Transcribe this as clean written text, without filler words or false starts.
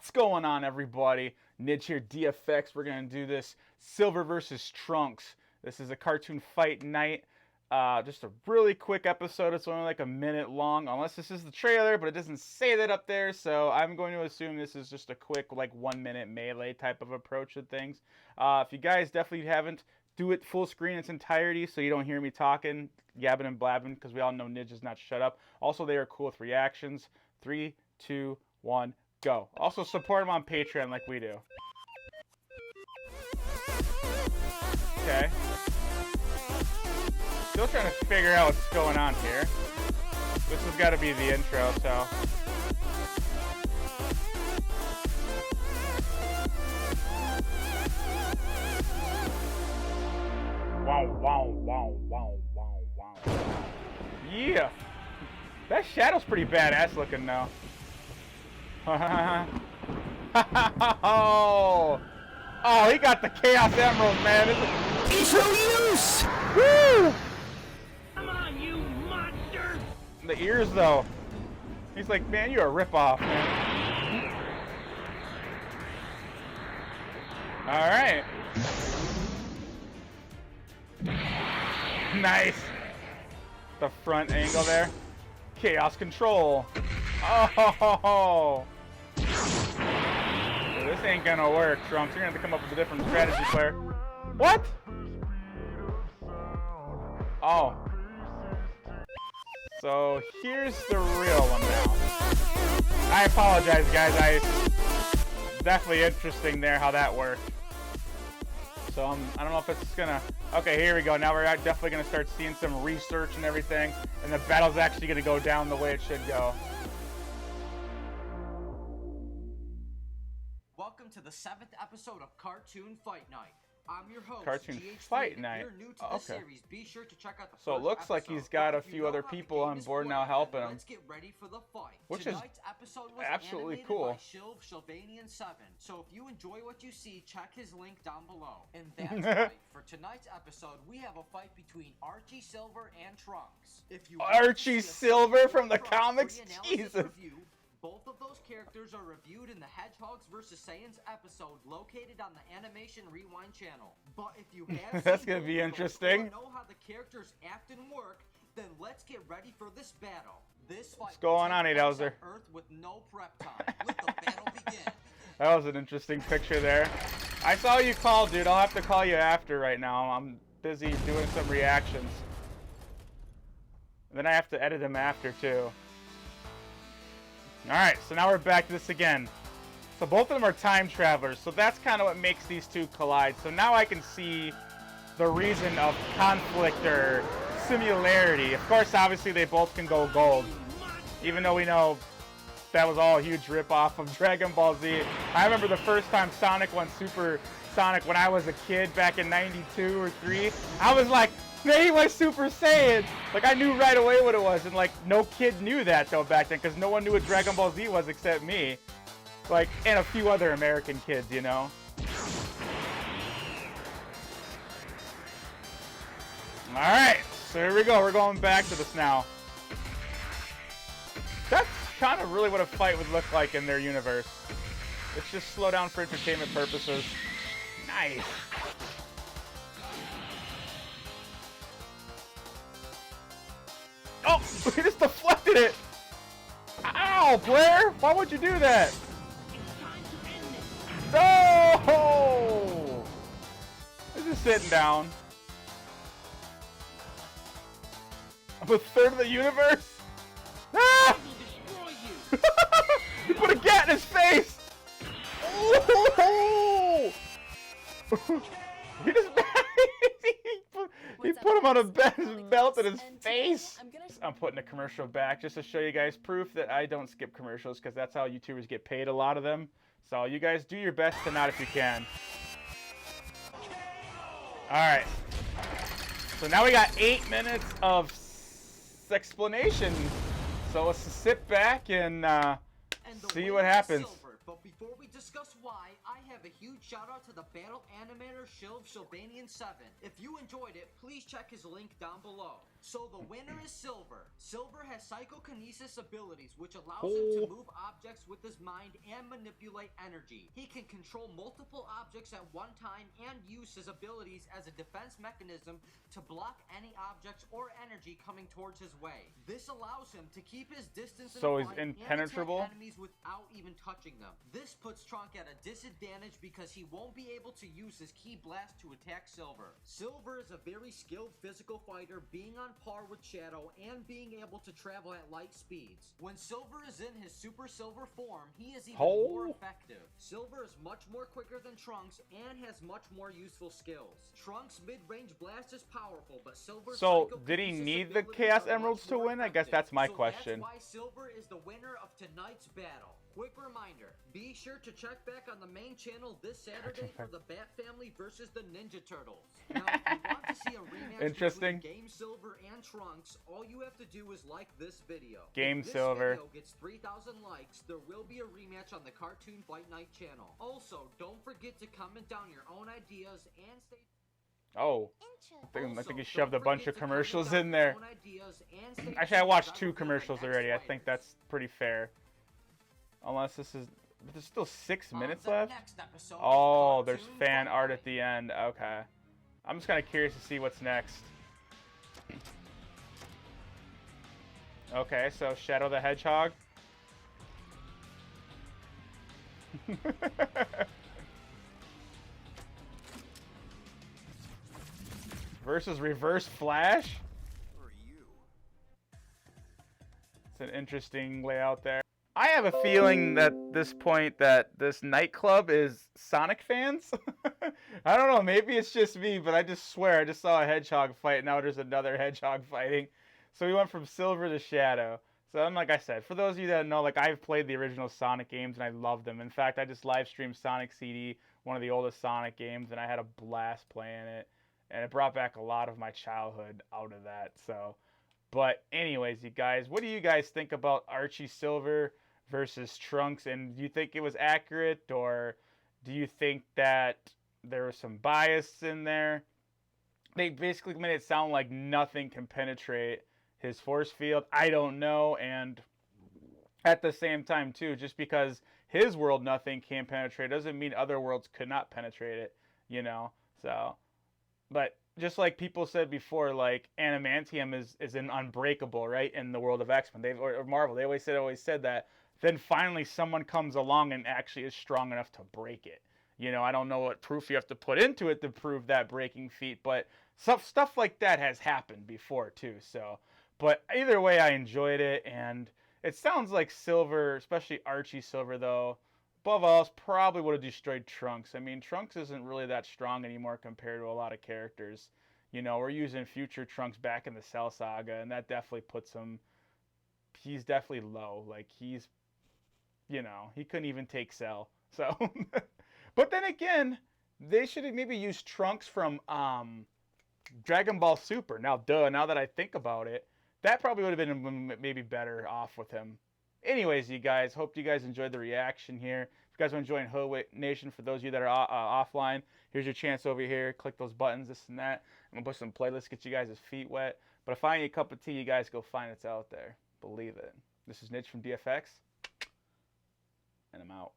What's going on, everybody? Nidge here, DFX. We're going to do this Silver versus Trunks. This is a cartoon fight night. Just a really quick episode. It's only like a minute long, unless this is the trailer, but it doesn't say that up there, so I'm going to assume this is just a quick, like, 1 minute melee type of approach to things. If you guys definitely haven't, do it full screen in its entirety so you don't hear me talking, yabbing and blabbing, because we all know Nidge is not shut up. Also, they are cool with reactions. 3, 2, 1, go. Also, support them on Patreon like we do. Okay. Still trying to figure out what's going on here. This has got to be the intro, so. Wow, wow, wow, wow, wow, wow. Yeah! That shadow's pretty badass looking now. Oh, he got the Chaos Emerald, man. It's no use! Woo! Come on, you monster! The ears, though. He's like, man, you're a ripoff, man. Alright. Nice. The front angle there. Chaos control. Oh! This ain't gonna work, Trunks. You're gonna have to come up with a different strategy, player. What? Oh. So here's the real one now. I apologize, guys. Definitely interesting there how that worked. So I don't know if it's gonna. Okay, here we go. Now we're definitely gonna start seeing some research and everything, and the battle's actually gonna go down the way it should go. Welcome to the 7th episode of Cartoon Fight Night. I'm your host, Cartoon GH3. Fight Night. If you're new to this series, be sure to check out the So it first looks like episode. he's got a If you few know other how the people game on is board played, now helping then him. Let's get ready for the fight. Which Tonight's episode was absolutely animated cool. by Shilvanian7. So if you enjoy what you see, check his link down below. And that's right. For tonight's episode, we have a fight between Archie Silver and Trunks. If you Archie Silver from the comics? Jesus. Review, both of those characters are reviewed in the Hedgehogs vs. Saiyans episode located on the Animation Rewind channel. But if you have That's gonna be interesting. Or know how the characters act and work, then let's get ready for this battle. This fight What's going on, 8-Houser? Earth with no prep time. Let the battle begin. That was an interesting picture there. I saw you call, dude. I'll have to call you after right now. I'm busy doing some reactions. And then I have to edit them after, too. Alright, so now we're back to this again. So both of them are time travelers, so that's kind of what makes these two collide. So now I can see the reason of conflict or similarity. Of course, obviously, they both can go gold. Even though we know that was all a huge ripoff of Dragon Ball Z. I remember the first time Sonic went Super Sonic when I was a kid back in 92 or 3. I was like, man, he went Super Saiyan! Like, I knew right away what it was, and, like, no kid knew that, though, back then, because no one knew what Dragon Ball Z was except me. Like, and a few other American kids, you know? Alright, so here we go. We're going back to this now. That's kind of really what a fight would look like in their universe. Let's just slow down for entertainment purposes. Nice. Oh, he just deflected it. Ow, Blair, why would you do that? No! He's just sitting down. I'm a third of the universe. Ah! He put a gat in his face. Oh! He just he put him on a belt in his face. I'm putting a commercial back just to show you guys proof that I don't skip commercials, because that's how YouTubers get paid, a lot of them. So you guys do your best to not if you can. Alright. So now we got 8 minutes of explanation. So let's sit back and see what happens. But before we discuss why, I have a huge shout out to the battle animator Shilbanian7. If you enjoyed it, please check his link down below. So the winner is Silver. Silver has psychokinesis abilities, which allows him to move objects with his mind and manipulate energy. He can control multiple objects at one time and use his abilities as a defense mechanism to block any objects or energy coming towards his way. This allows him to keep his distance in So he's fight and impenetrable? attack enemies without even touching them. This puts Trunk at a disadvantage because he won't be able to use his key blast to attack Silver. Silver is a very skilled physical fighter, being on par with Shadow and being able to travel at light speeds. When Silver is in his Super Silver form, he is even more effective. Silver is much more quicker than Trunks and has much more useful skills. Trunks' mid-range blast is powerful, but Silver's So, did he need the Chaos Emeralds to win? I guess that's my question. That's why Silver is the winner of tonight's battle. Quick reminder, be sure to check back on the main channel this Saturday for the Bat Family versus the Ninja Turtles. Now, if you want to see a rematch between Game Silver and Trunks, all you have to do is like this video. Game if this Silver video gets 3,000 likes, there will be a rematch on the Cartoon Fight Night channel. Also, don't forget to comment down your own ideas and stay... Oh, I think he shoved a bunch of commercials in there. Actually, I watched 2 commercials already. I think that's pretty fair. Unless this is... But there's still 6 minutes left? Oh, there's fan art at the end. Okay. I'm just kind of curious to see what's next. Okay, so Shadow the Hedgehog. Versus Reverse Flash? It's an interesting layout there. I have a feeling that this point that this nightclub is Sonic fans. I don't know, maybe it's just me, but I just swear I just saw a hedgehog fight, now there's another hedgehog fighting. So we went from Silver to Shadow. So and like I said, for those of you that know, like I've played the original Sonic games and I love them. In fact, I just live streamed Sonic CD, one of the oldest Sonic games, and I had a blast playing it. And it brought back a lot of my childhood out of that. So, but anyways, you guys, what do you guys think about Archie Silver versus Trunks? And do you think it was accurate, or do you think that there was some bias in there? They basically made it sound like nothing can penetrate his force field. I don't know. And at the same time, too, just because his world nothing can penetrate doesn't mean other worlds could not penetrate it, you know? So... But just like people said before, like adamantium is an unbreakable, right? In the world of X-Men, or Marvel, they always said that. Then finally, someone comes along and actually is strong enough to break it. You know, I don't know what proof you have to put into it to prove that breaking feat, but stuff like that has happened before too. So, but either way, I enjoyed it, and it sounds like Silver, especially Archie Silver, though. Above all, probably would have destroyed Trunks. I mean, Trunks isn't really that strong anymore compared to a lot of characters. You know, we're using future Trunks back in the Cell Saga, and that definitely puts him... He's definitely low. Like, he's... You know, he couldn't even take Cell. So... But then again, they should have maybe used Trunks from Dragon Ball Super. Now that I think about it, that probably would have been maybe better off with him. Anyways, you guys, hope you guys enjoyed the reaction here. If you guys are enjoying Hood Nation, for those of you that are offline, here's your chance over here. Click those buttons, this and that. I'm going to put some playlists, get you guys' feet wet. But if I need a cup of tea, you guys go find it's out there. Believe it. This is Nitch from DFX, and I'm out.